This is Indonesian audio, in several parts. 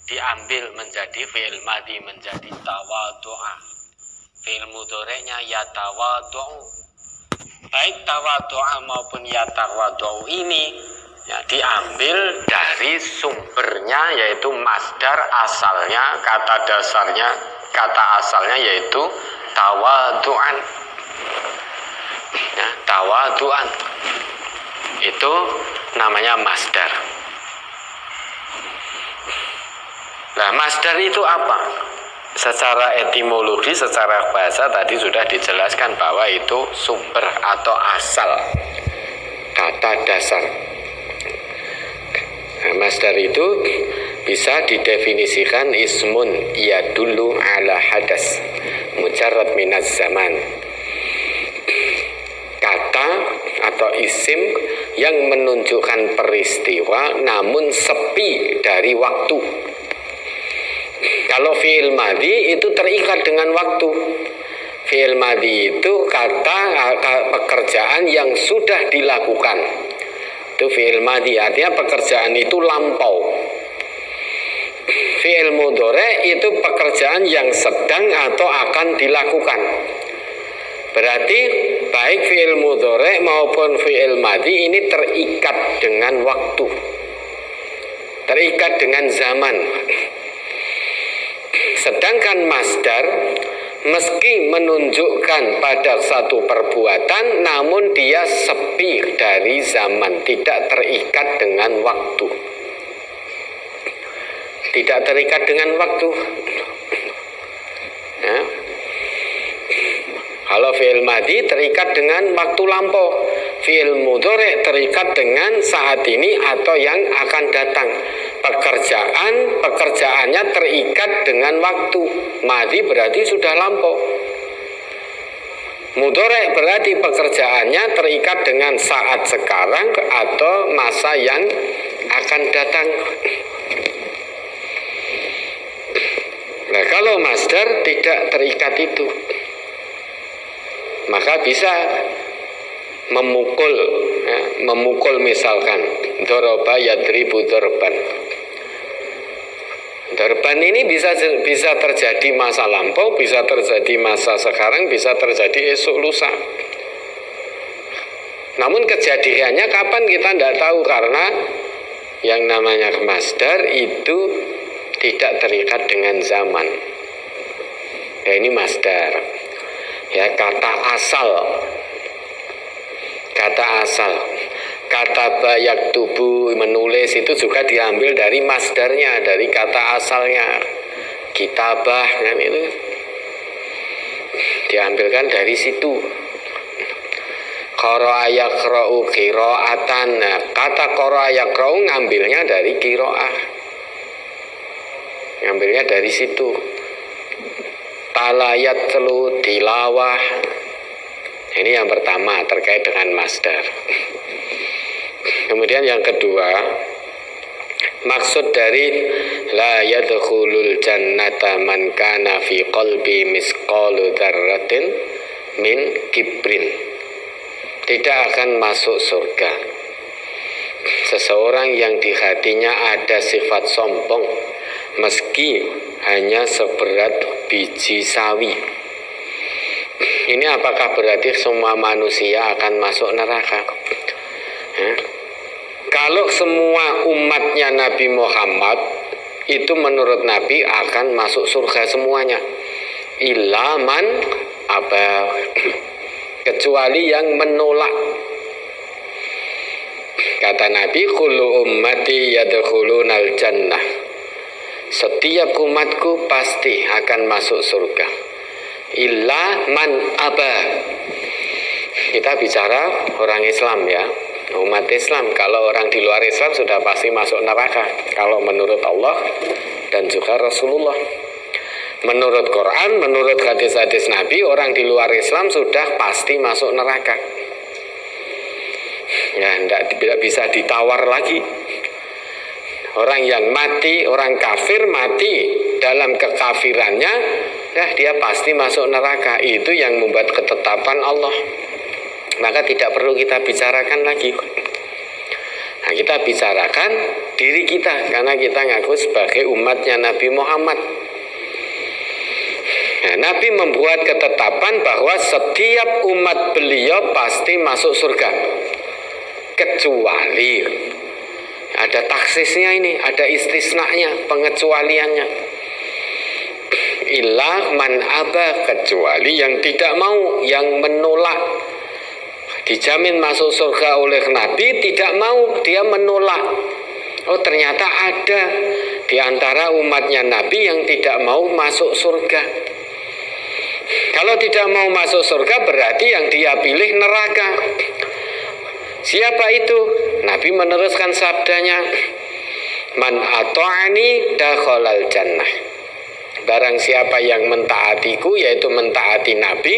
diambil menjadi fi'il madhi, menjadi tawadu'a. Fi'il mudhari'nya yatawadu'u. Baik tawadu'a maupun yatawadu'u ini ya, diambil dari sumbernya, yaitu masdar asalnya, kata dasarnya, kata asalnya yaitu tawadu'an. Ya, tawadu'an itu namanya masdar. Nah, masdar itu apa? Secara etimologi, secara bahasa tadi sudah dijelaskan bahwa itu sumber atau asal, kata dasar. Nah, masdar itu bisa didefinisikan ismun yadullu ala hadas mujarrad minaz zaman. Kata atau isim yang menunjukkan peristiwa namun sepi dari waktu. Kalau fi'il madhi itu terikat dengan waktu. Fi'il madhi itu kata pekerjaan yang sudah dilakukan. Itu fi'il madhi, artinya pekerjaan itu lampau. Fi'il mudhari itu pekerjaan yang sedang atau akan dilakukan. Berarti baik fi'il mudhari maupun fi'il madhi ini terikat dengan waktu, terikat dengan zaman. Sedangkan masdar meski menunjukkan pada satu perbuatan, namun dia sepi dari zaman, tidak terikat dengan waktu. Tidak terikat dengan waktu. Ya. Kalau fi'il madhi terikat dengan waktu lampau, fi'il mudhari terikat dengan saat ini atau yang akan datang. Pekerjaannya terikat dengan waktu. Madhi berarti sudah lampau. Mudhari berarti pekerjaannya terikat dengan saat sekarang atau masa yang akan datang. Nah, kalau masdar tidak terikat itu, maka bisa memukul, ya, memukul misalkan doroba yadribu dorban. Dorban ini bisa terjadi masa lampau, bisa terjadi masa sekarang, bisa terjadi esok lusa. Namun kejadiannya kapan kita tidak tahu, karena yang namanya masdar itu tidak terikat dengan zaman. Ya, ini masdar. Ya, kata asal. Kata asal. Kata bayak tubuh, menulis, itu juga diambil dari masdarnya, dari kata asalnya. Kitabah, kan itu diambilkan dari situ. Qara'a yaqra'u qira'atan. Nah, kata qara'a yaqra'u ngambilnya dari qira'ah. Ngambilnya dari situ. Talayat telu tilawah. Ini yang pertama terkait dengan masdar. Kemudian yang kedua, maksud dari la yadkhulul jannata man kana fi qalbi misqalu dzarratin min kibrin. Tidak akan masuk surga seseorang yang di hatinya ada sifat sombong meski hanya seberat biji sawi. Ini apakah berarti semua manusia akan masuk neraka? Ya. Kalau semua umatnya Nabi Muhammad itu menurut Nabi akan masuk surga semuanya, illa man aba, kecuali yang menolak. Kata Nabi, kullu ummati yadkhulunal jannah. Setiap umatku pasti akan masuk surga, illa man aba. Kita bicara orang Islam, ya, umat Islam. Kalau orang di luar Islam sudah pasti masuk neraka kalau menurut Allah dan juga Rasulullah. Menurut Quran, menurut hadis-hadis Nabi, orang di luar Islam sudah pasti masuk neraka. Ya, tidak bisa ditawar lagi. Orang yang mati, orang kafir mati dalam kekafirannya, ya dia pasti masuk neraka. Itu yang membuat ketetapan Allah. Maka tidak perlu kita bicarakan lagi. Nah, kita bicarakan diri kita, karena kita ngaku sebagai umatnya Nabi Muhammad. Nah, Nabi membuat ketetapan bahwa setiap umat beliau pasti masuk surga, kecuali ada taksisnya ini, ada istisnanya, pengecualiannya. Illa man aba, kecuali yang tidak mau, yang menolak. Dijamin masuk surga oleh Nabi, tidak mau, dia menolak. Oh, ternyata ada di antara umatnya Nabi yang tidak mau masuk surga. Kalau tidak mau masuk surga berarti yang dia pilih neraka. Siapa itu? Nabi meneruskan sabdanya, man ata'ani dakhalal jannah. Barang siapa yang mentaatiku, yaitu mentaati Nabi,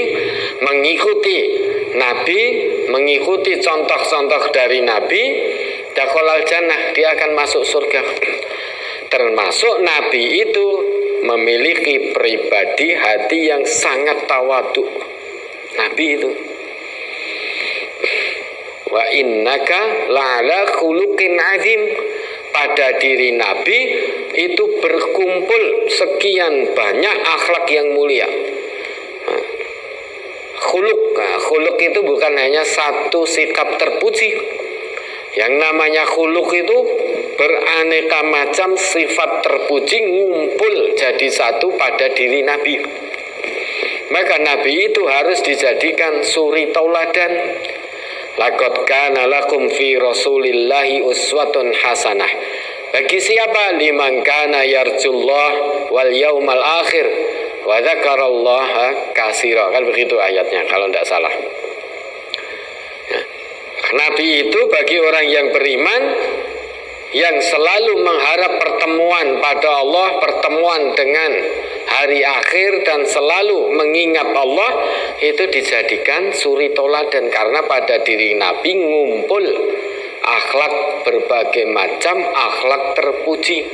mengikuti contoh-contoh dari Nabi, dakhalal jannah, dia akan masuk surga. Termasuk Nabi itu memiliki pribadi hati yang sangat tawadhu. Nabi itu, wa innaka la'ala khuluqin azim, pada diri Nabi itu berkumpul sekian banyak akhlak yang mulia. Khuluk itu bukan hanya satu sikap terpuji. Yang namanya khuluk itu beraneka macam sifat terpuji ngumpul jadi satu pada diri Nabi. Maka Nabi itu harus dijadikan suri tauladan. Laqad kana lakum fi Rasulillahi uswatun hasanah. Bagi siapa? Liman kana yarjullah wal yaumal akhir wa dzakarallaha katsira. Kan begitu ayatnya kalau tidak salah. Nabi itu bagi orang yang beriman, yang selalu mengharap pertemuan pada Allah, pertemuan dengan hari akhir, dan selalu mengingat Allah, itu dijadikan suri tauladan. Karena pada diri Nabi ngumpul akhlak berbagai macam, akhlak terpuji.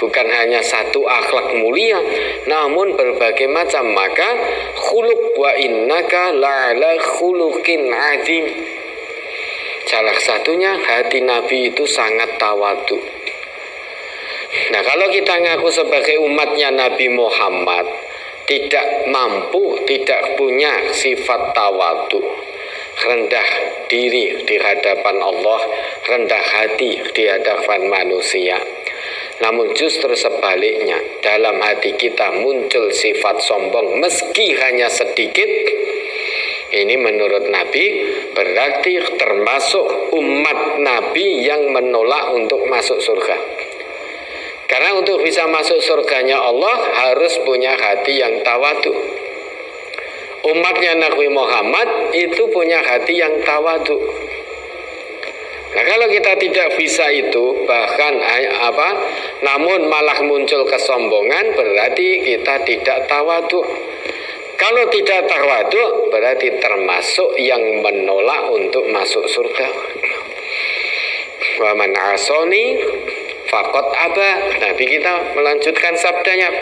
Bukan hanya satu akhlak mulia, namun berbagai macam. Maka khuluq wa innaka la'ala khuluqin azim. Salah satunya hati Nabi itu sangat tawadhu. Nah, kalau kita ngaku sebagai umatnya Nabi Muhammad, tidak mampu, tidak punya sifat tawadhu, rendah diri di hadapan Allah, rendah hati di hadapan manusia, namun justru sebaliknya, dalam hati kita muncul sifat sombong meski hanya sedikit, ini menurut Nabi berarti termasuk umat Nabi yang menolak untuk masuk surga. Karena untuk bisa masuk surganya Allah harus punya hati yang tawadhu. Umatnya Nabi Muhammad itu punya hati yang tawadhu. Nah, kalau kita tidak bisa itu, bahkan namun malah muncul kesombongan, berarti kita tidak tawadhu. Kalau tidak tawadhu berarti termasuk yang menolak untuk masuk surga. Wa man asani faqad aba. Nabi kita melanjutkan sabdanya,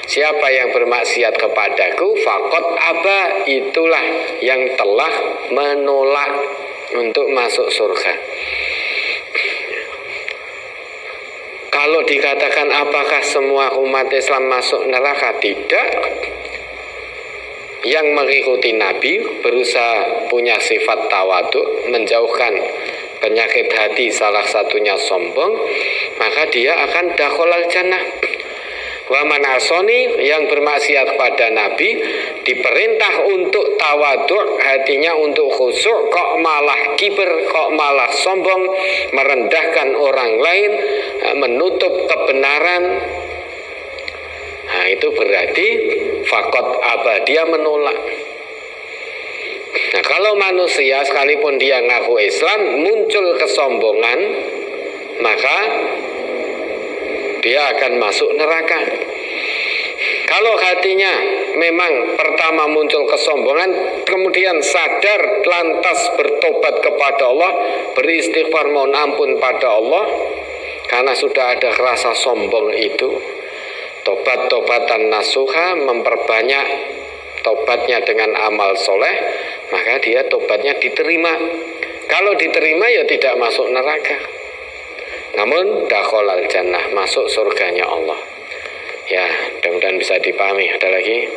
siapa yang bermaksiat kepadaku faqad aba, itulah yang telah menolak untuk masuk surga. Kalau dikatakan apakah semua umat Islam masuk neraka? Tidak. Yang mengikuti Nabi, berusaha punya sifat tawadhu, menjauhkan penyakit hati, salah satunya sombong, maka dia akan dakhalal jannah. Wa man asani, yang bermaksiat pada Nabi, diperintah untuk tawadhu, hatinya untuk khusyuk, kok malah kiber, kok malah sombong, merendahkan orang lain, menutup kebenaran. Nah, itu berarti faqad aba, dia menolak. Nah, kalau manusia sekalipun dia ngaku Islam muncul kesombongan, maka dia akan masuk neraka. Kalau hatinya memang pertama muncul kesombongan, kemudian sadar lantas bertobat kepada Allah, beristighfar mohon ampun pada Allah, karena sudah ada rasa sombong itu, tobat-tobatan nasuha, memperbanyak tobatnya dengan amal soleh, maka dia tobatnya diterima. Kalau diterima ya tidak masuk neraka. namun dakhalal jannah, masuk surganya Allah. Ya, mudah-mudahan bisa dipahami. Ada lagi?